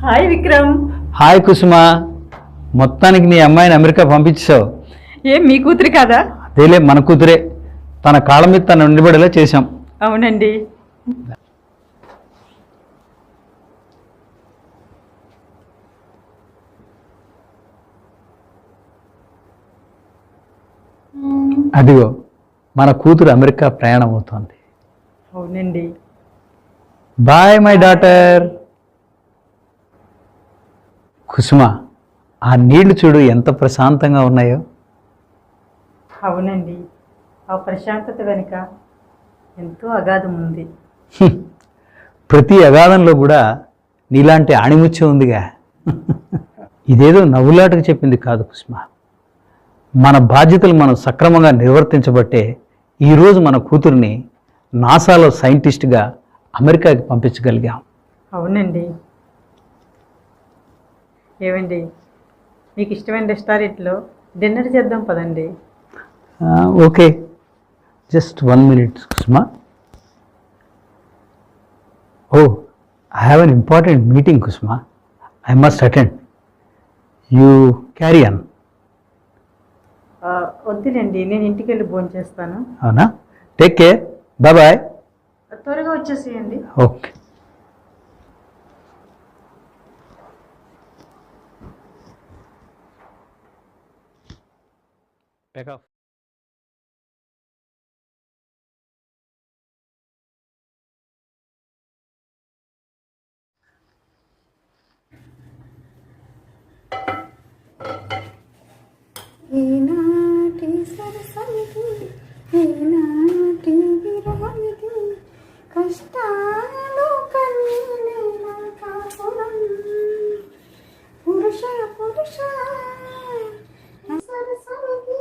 Hi Vikram. Hi కుసుమ. మొత్తానికి నీ అమ్మాయిని అమెరికా పంపించావు. ఏం మీ కూతురి కాదా? అదేలే, మన కూతురే. తన కాళ్ళ మీద తను నిలబడేలా చేశాం. అవునండి. అదిగో మన కూతురు అమెరికా ప్రయాణం అవుతోంది. అవునండి. Bye my daughter. కుసుమ, ఆ నీళ్లు చూడు ఎంత ప్రశాంతంగా ఉన్నాయో. అవునండి, ఆ ప్రశాంతత వెనుక ఎంతో అగాధం ఉంది. ప్రతి అగాధంలో కూడా నీలాంటి ఆణిముత్యం ఉందిగా. ఇదేదో నవ్వులాటకు చెప్పింది కాదు కుసుమ. మన బాధ్యతలు మనం సక్రమంగా నిర్వర్తించబట్టే ఈరోజు మన కూతుర్ని నాసాలో సైంటిస్ట్గా అమెరికాకి పంపించగలిగాం. అవునండి. ఏమండి, మీకు ఇష్టమైన రెస్టారెంట్లో డిన్నర్ చేద్దాం పదండి. Okay, just 1 minute Kusuma. Oh, I have an important meeting Kusuma. I must attend. You carry on. వద్దులేండి, నేను ఇంటికి వెళ్ళి భోజనం చేస్తాను. అవునా? Take care. బాయ్. త్వరగా వచ్చేసేయండి. ఓకే. Take off. ఏనాటి సరసమిది, ఏనాటి విరహమిది, కష్టాలలో కన్నీళ్ళ కాపురం, పురుష సరసమిది.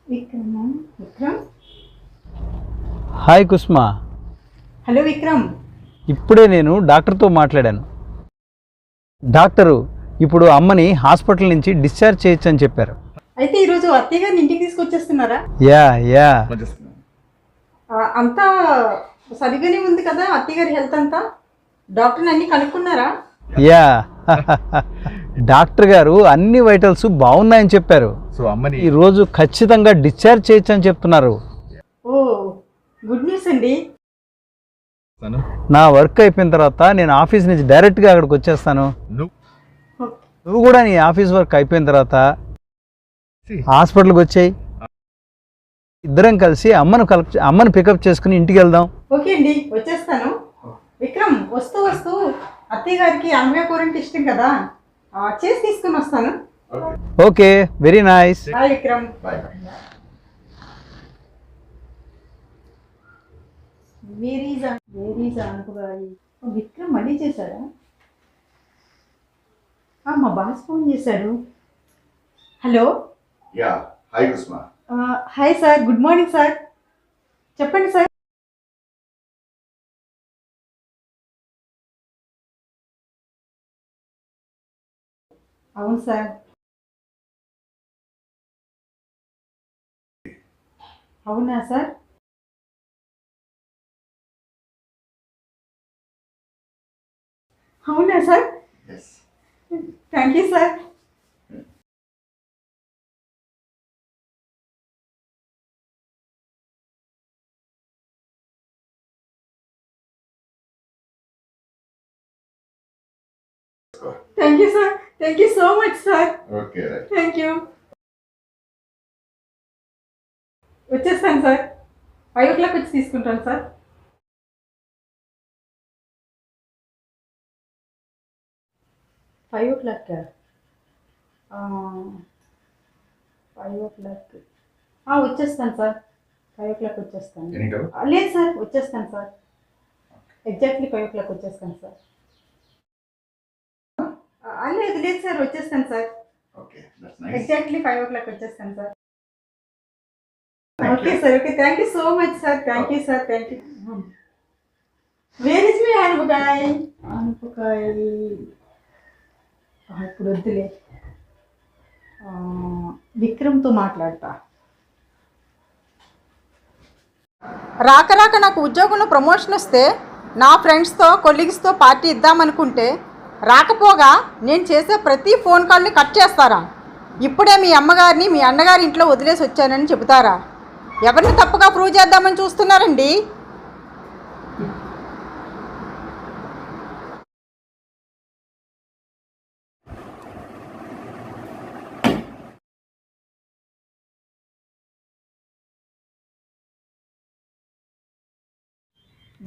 విక్రమ్. హాయ్ కుసుమ. హలో విక్రమ్. ఇప్పుడే నేను డాక్టర్తో మాట్లాడాను. డాక్టరు ఇప్పుడు అమ్మని హాస్పిటల్ నుంచి డిశ్చార్జ్ చేయొచ్చు అని చెప్పారు. అయితే ఈరోజు అత్తయ్య గారిని ఇంటికి తీసుకొచ్చేస్తున్నారా? యా. అంతా సరిగానే ఉంది కదా అత్తయ్య గారి హెల్త్ అంతా? డాక్టర్ని అన్ని కనుక్కున్నారా? యా. డాక్టర్ గారు అన్ని వైటల్స్ బాగున్నాయని చెప్పారు. సో అమ్మని ఈరోజు ఖచ్చితంగా డిశ్చార్జ్ చేయొచ్చు అని చెప్తున్నారు. ఓ, గుడ్ న్యూస్ అండి. నా వర్క్ అయిపోయిన తర్వాత నేను ఆఫీస్ నుంచి డైరెక్ట్గా అక్కడికి వచ్చేస్తాను. నువ్వు కూడా నీ ఆఫీస్ వర్క్ అయిపోయిన తర్వాత హాస్పిటల్కి వచ్చాయి. ఇద్దరం కలిసి అమ్మను పికప్ చేసుకుని ఇంటికి వెళ్దాం. ఓకే అండి, వచ్చేస్తాను. విక్రమ్, వస్తూ అత్తయ్య గారికి అమ్మయ్య కూర అంటే ఇష్టం కదా, చేసి తీసుకుని వస్తాను. Okay, very nice. Bye Vikram. Vikram మళ్ళీ చేశారా? మా బాస్ ఫోన్ చేశాడు. Hello. Yeah, hi Kusuma. Hi sir, good morning sir. చెప్పండి సార్. అవును సార్. అవునా సార్? అవునా sir? Thank you sir. Thank you sir. Thank you so much sir. Okay, right. Thank you. వచ్చేస్తాను sir. 5 o'clock వచ్చి తీసుకుంటాను sir. Five ఓ clock 5 o'clock వచ్చేస్తాను sir. 5 o'clock వచ్చేస్తాను. లేదు సార్, వచ్చేస్తాను సార్. ఎగ్జాక్ట్లీ 5 o'clock వచ్చేస్తాను సార్. లేదు సార్, వచ్చేస్తాను సార్. ఎగ్జాక్ట్లీ 5 o'clock వచ్చేస్తాను sir. Okay sir. Okay, thank you so much sir. Thank you sir. Thank you. Where is my ఆనపకాయ? ఇప్పుడు వద్దులే, విక్రమ్తో మాట్లాడతా. రాక నాకు ఉద్యోగంలో ప్రమోషన్ వస్తే నా ఫ్రెండ్స్తో కొలీగ్స్తో పార్టీ ఇద్దామనుకుంటే రాకపోగా నేను చేసే ప్రతి ఫోన్ కాల్ని కట్ చేస్తారా? ఇప్పుడే మీ అమ్మగారిని మీ అన్నగారి ఇంట్లో వదిలేసి వచ్చానని చెబుతారా? ఎవరిని తప్పుగా ప్రూవ్ చేద్దామని చూస్తున్నారండి?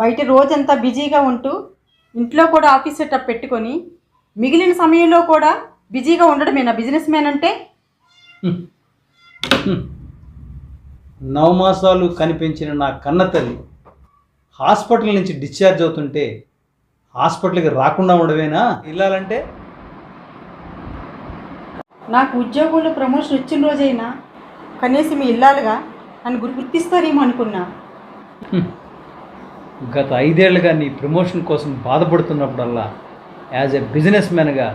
బయట రోజంతా బిజీగా ఉంటూ ఇంట్లో కూడా ఆఫీస్ సెటప్ పెట్టుకొని మిగిలిన సమయంలో కూడా బిజీగా ఉండడమేనా బిజినెస్ మ్యాన్ అంటే? 9 మాసాలు కనిపించిన నా కన్న తల్లి హాస్పిటల్ నుంచి డిశ్చార్జ్ అవుతుంటే హాస్పిటల్కి రాకుండా ఉండవేనా ఇల్లాలంటే? నాకు ఉద్యోగంలో ప్రమోషన్ వచ్చిన రోజైనా కనీసం మీ ఇల్లాలుగా నన్ను గుర్తిస్తారేమో అనుకున్నా. గత 5 ఏళ్ళుగా నీ ప్రమోషన్ కోసం బాధపడుతున్నప్పుడల్లా యాజ్ ఎ బిజినెస్ మ్యాన్గా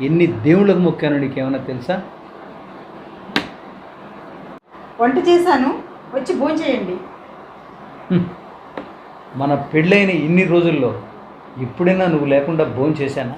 ఎన్ని దేవుళ్ళకు మొక్కానో నీకేమైనా తెలుసా? వంట చేశాను, వచ్చి భోంచేయండి. మన పెళ్ళైన ఇన్ని రోజుల్లో ఎప్పుడైనా నువ్వు లేకుండా భోంచేశానా?